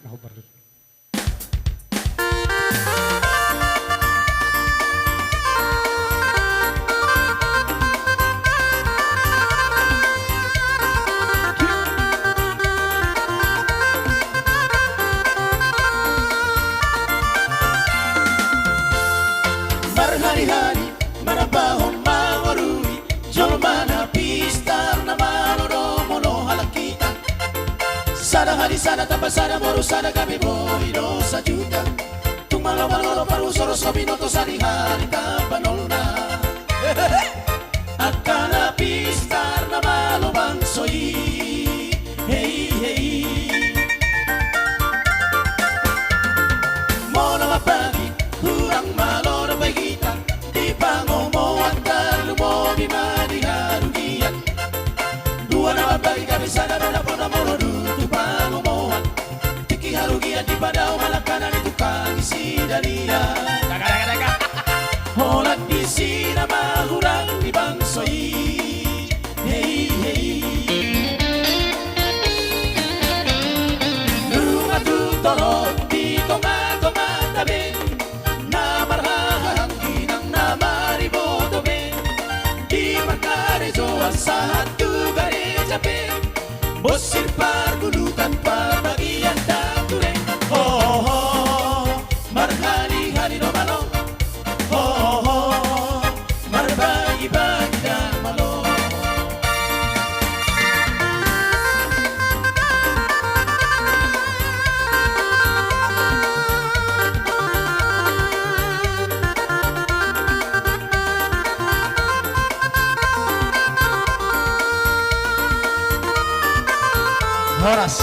Nobar. Berhari-hari manabahon mangorui Jolmana pistar na manono halakitan Sada hari sada tapasada moro sada kami boiro sa juta Tung malo-malo parusoros kabinoto sa hari tapanolna Akala pistar na malo bangsoi Hey hey Mono mapagi kurang malo na bagita Di pangomoan kalumobi maniharugian Dua na mapagi kami sana na pona moro dutu pangomoan Tiki harugian di padao malakanan itu kang isi daria Holat di sina mahurang di bangsoi Hey hey Lunga tutolot di tonga-tonga tabi Na marhahang ginang na maribodobe Di makarezo ang sahat tugare jape Bosir pargulutan pamagian dature Oh oh oh Marhali-hali no malo Oh oh oh Marbagi-bagi dan malo Horas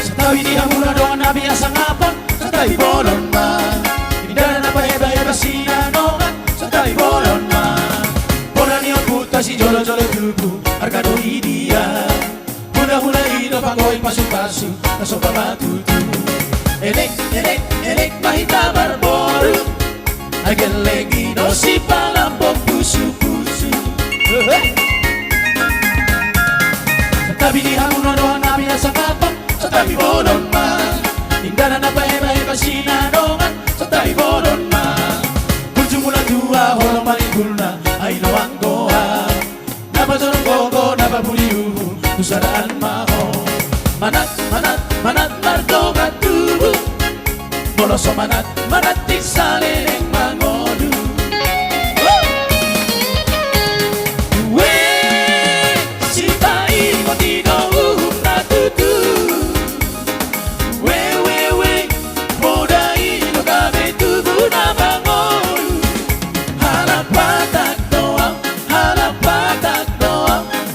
Setawi di hamuna doang nabi asang apa Setawi bolon ma Indana na paheba-heba sinanongan Setawi bolon ma Bola niyo puta si jolo-jolo tubu Harga doi dia Hula-hula ino panggoy pasu-pasu Nasopa matutu Elek mahita barboru Agen legi no si palampok pusu-pusu Tetapi di hamuno doang nabi asang apa Setapi bolon ma Indana na paheba-heba sinanongan Setapi bolon ma Berjumula dua holong maligulna Aino anggoa Napa jorong gogo napa buliu Tusadaan maho Manat mardoga tubuh Boloso manat tiksaleng mangodu Weh, sitai ngotino na tutu Weh, modai no gabe tubuh na mangodu Halapatak doang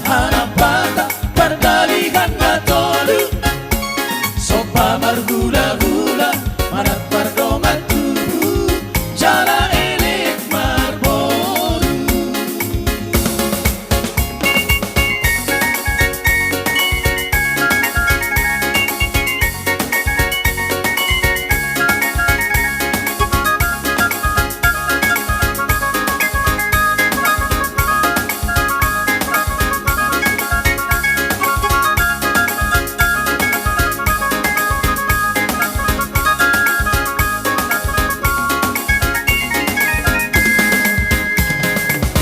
Halapatak perdalihan na tolu Sopa margula-gula Manat mardomat tubuh Jala elek marboru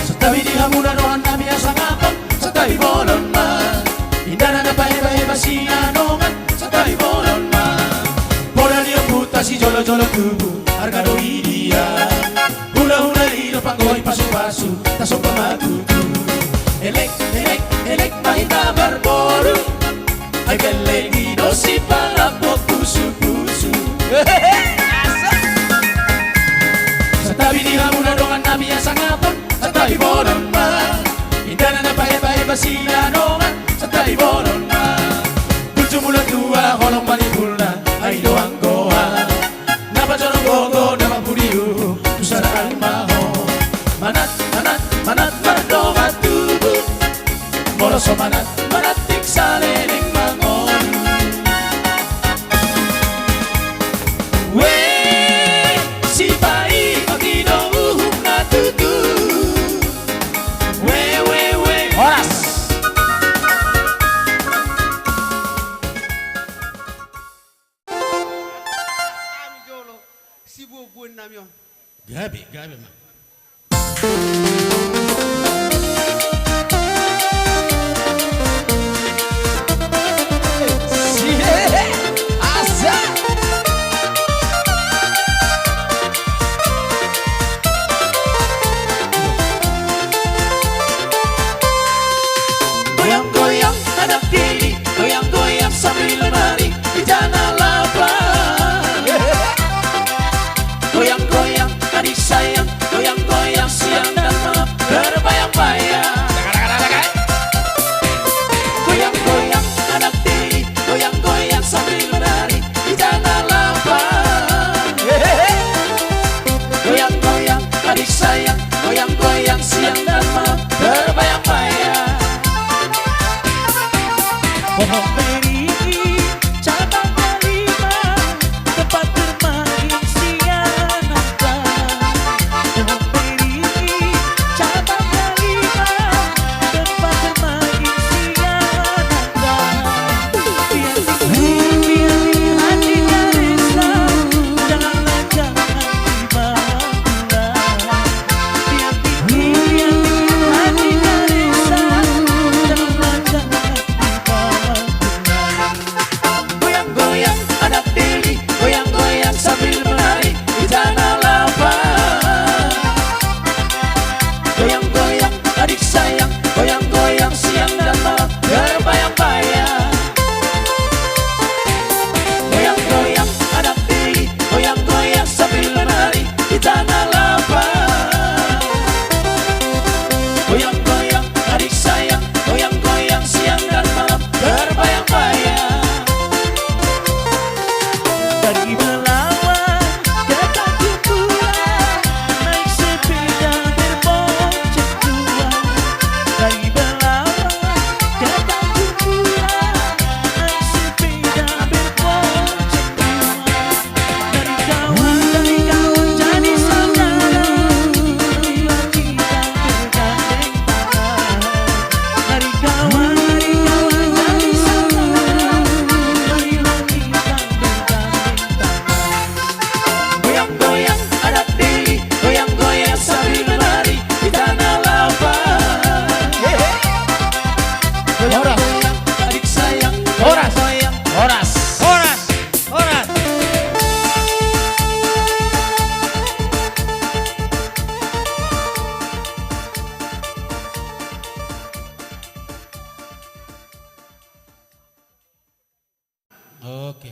Setawi di hamuna doan nabi asang apa Setawi bolon ma Indana na paheba-heba sinanongan Setawi bolon ma Bola niyo puta si jolo-jolo tubuh Harga doi dia Hula-hula ino panggoy pasu-pasu Tasopa matutu Elek mahita barboru Ay belegi no si palapok pusu-pusu Setawi di hamuna doan nabi asang apa Setawi bolon ma Indana na paheba-heba sinanongan Setawi bolon ma Berjumula dua holong manipulna Ay doang goa Napa jorong gogo nama budiu Tusadaan maho Manat mardoga tubuh Boloso manat tiksale yo. Gabi, Gabi mah. Goyang-goyang anak tiri, goyang-goyang sambil menari di tanah lapang. Goyang-goyang adik sayang, goyang-goyang siang dan malam berbayang-bayang. Goyang-goyang anak tiri, goyang-goyang sambil menari di tanah lapang. Goyang-goyang adik sayang, goyang-goyang siang dan malam berbayang-bayang. Pohon beri cabang kelima, tempat bermain si anak-anak. Pohon beri cabang kelima, tempat bermain si anak-anak. Biar hatinya resah, janganlah jangan dibawa pulang. Biar hatinya resah, janganlah jangan goyang-goyang anak tiri, goyang-goyang sambil menari di tanah lapang. Goyang-goyang adik sayang, goyang-goyang siang dan malam berbayang-bayang. Goyang-goyang anak tiri, goyang-goyang sambil menari di tanah lapang. Goyang-goyang adik sayang, goyang-goyang siang dan malam berbayang-bayang. Dari Belawan ke Tanjung Pura, naik sepeda berbonceng dua. Dari Belawan ke Tanjung Pura, naik sepeda berbonceng dua. Dari kawan jadi saudara, marilah kita bergandeng tangan. Dari kawan jadi saudara, marilah kita bergandeng tangan. Goyang-goyang anak tiri, goyang-goyang sambil menari di tanah lapang. Goyang-goyang adik sayang, goyang-goyang. Horas, horas, horas. Oke.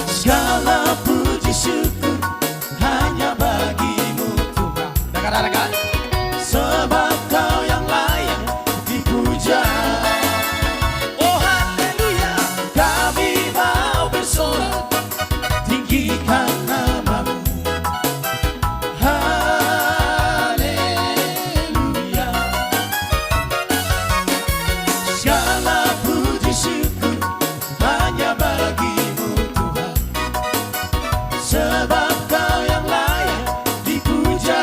Segala puji syukur hanya bagimu Tuhan, sebab Kau yang layak dipuja. Oh haleluya, kami mau bersorak, tinggikan namamu. Haleluya, segala puji syukur hanya bagimu Tuhan, sebab Kau yang layak dipuja.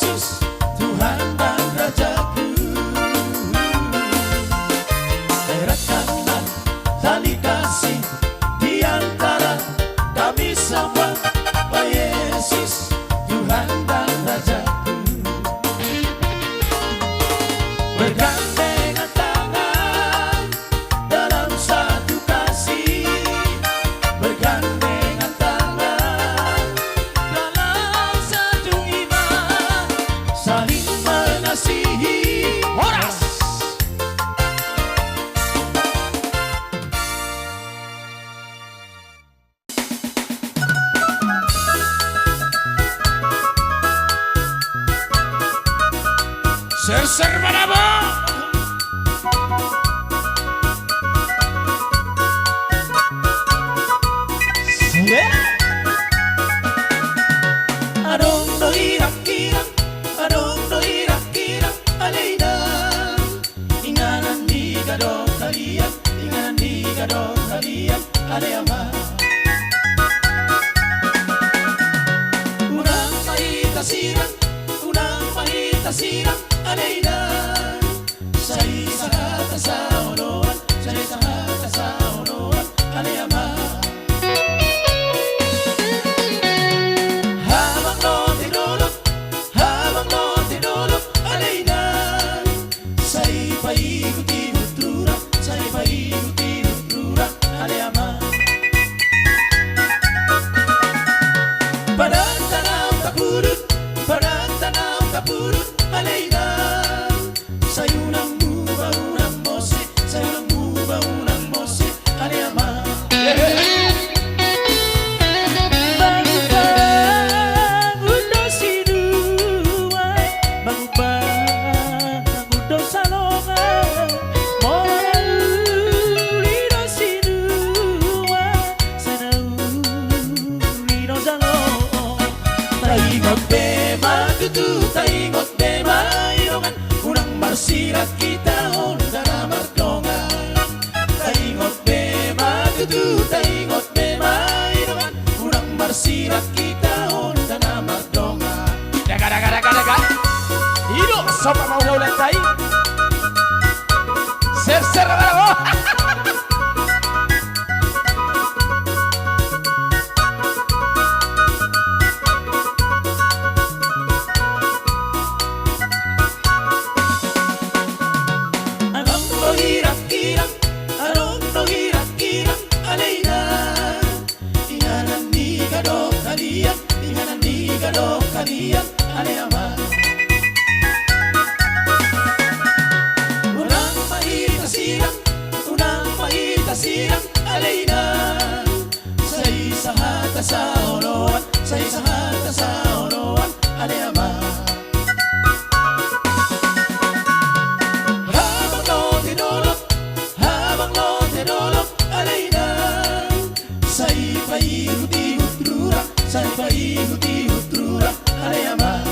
Yesus, Tuhan dan Rajaku. Eratkanlah tali kasih di antara kami semua, oh Yesus, Tuhan dan Rajaku. Bergandengan tangan dalam satu kasih, bergandengan tangan dalam satu iman, saling mengasihi. Horas! Ser Barabo. Adong do irak-irak, adong do irak-irak, aleyna. Inganan di gado kalian, inganan di gado kalian, aleyama. Unang mahitasiran, unang mahitasiran, aleyna. Sa isa't sa unuan, sa isa't sa unuan, aleyama. Habang lo tinulog, aleyna. Sa'y paikot-ikot rura, sa'y paikot-ikot rura, aleyama. Padang tanam kapurut, padang tanam kapurut, aleyna. Sa'yo nang buba unang mose, sa'yo nang buba unang mose, aleyama. Bangun do sinua, bangun do salonga, morauli do sinua, sanauli do salonga. Taingot be matutu, taingot be mairongan, unang marsirat kita onda na martongan. Taingot be matutu, taingot be mairongan, unang marsirat kita onda na martongan. Daga. Ino, sopa maulaw tayo. Ser Barabo. Anong no hirak-hirak, anong no hirak-hirak, aleyna. Inganan ni gado kalian, inganan ni gado kalian, aleyama. Unang mahitasiran, unang mahitasiran, aleyna. Sa isa't sa unuan, sa isa't sa unuan, aleyama. Habang lo tinulog, aleyna. Sa'y paikot-ikot rura, sa'y paikot-ikot rura, aleyama.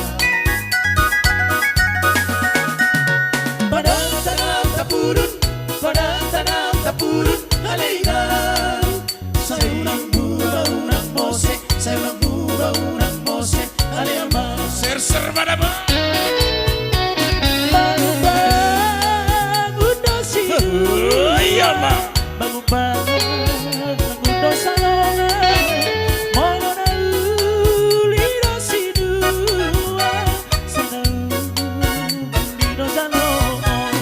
Padang tanam kapurut, padang tanam kapurut, aleyna. Sa'yo nang buba unang mose, sa'yo nang buba unang mose, aleyama. Ser Barabo. Bangun do sinua, bangun do salonga, morauli do sinua, sanauli do salonga.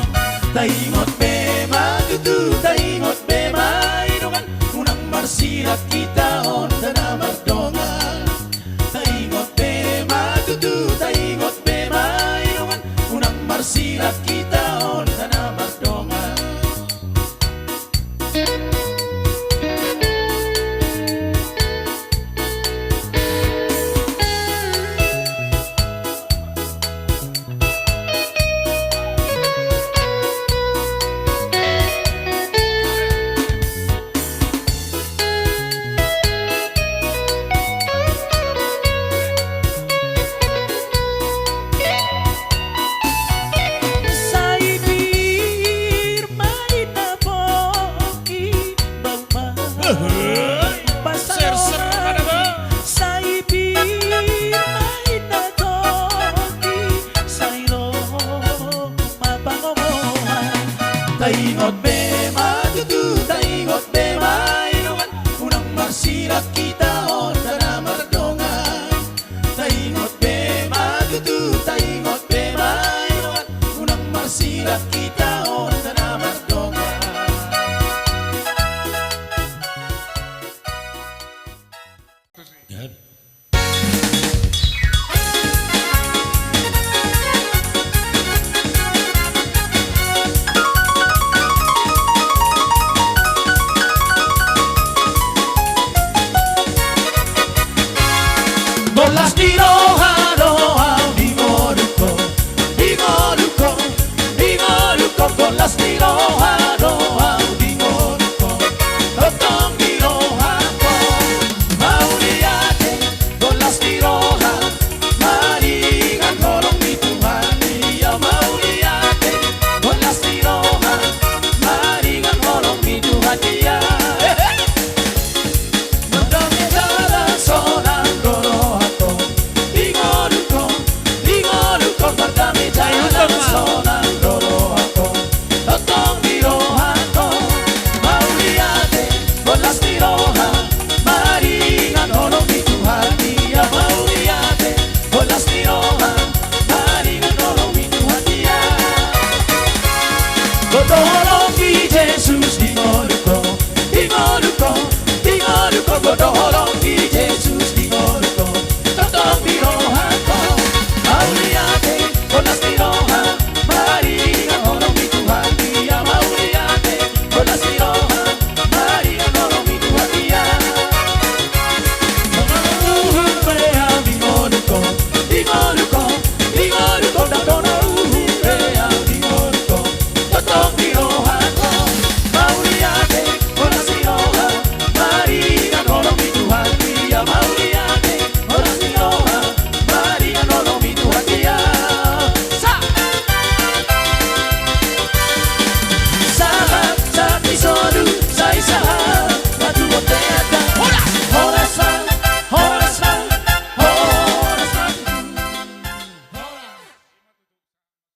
Taingot be matutu, taingot be mairongan, unang marsirat kita onda na martongan. Taingot be matutu, taingot be mairongan, unang marsirat kita onda na martongan. kainot be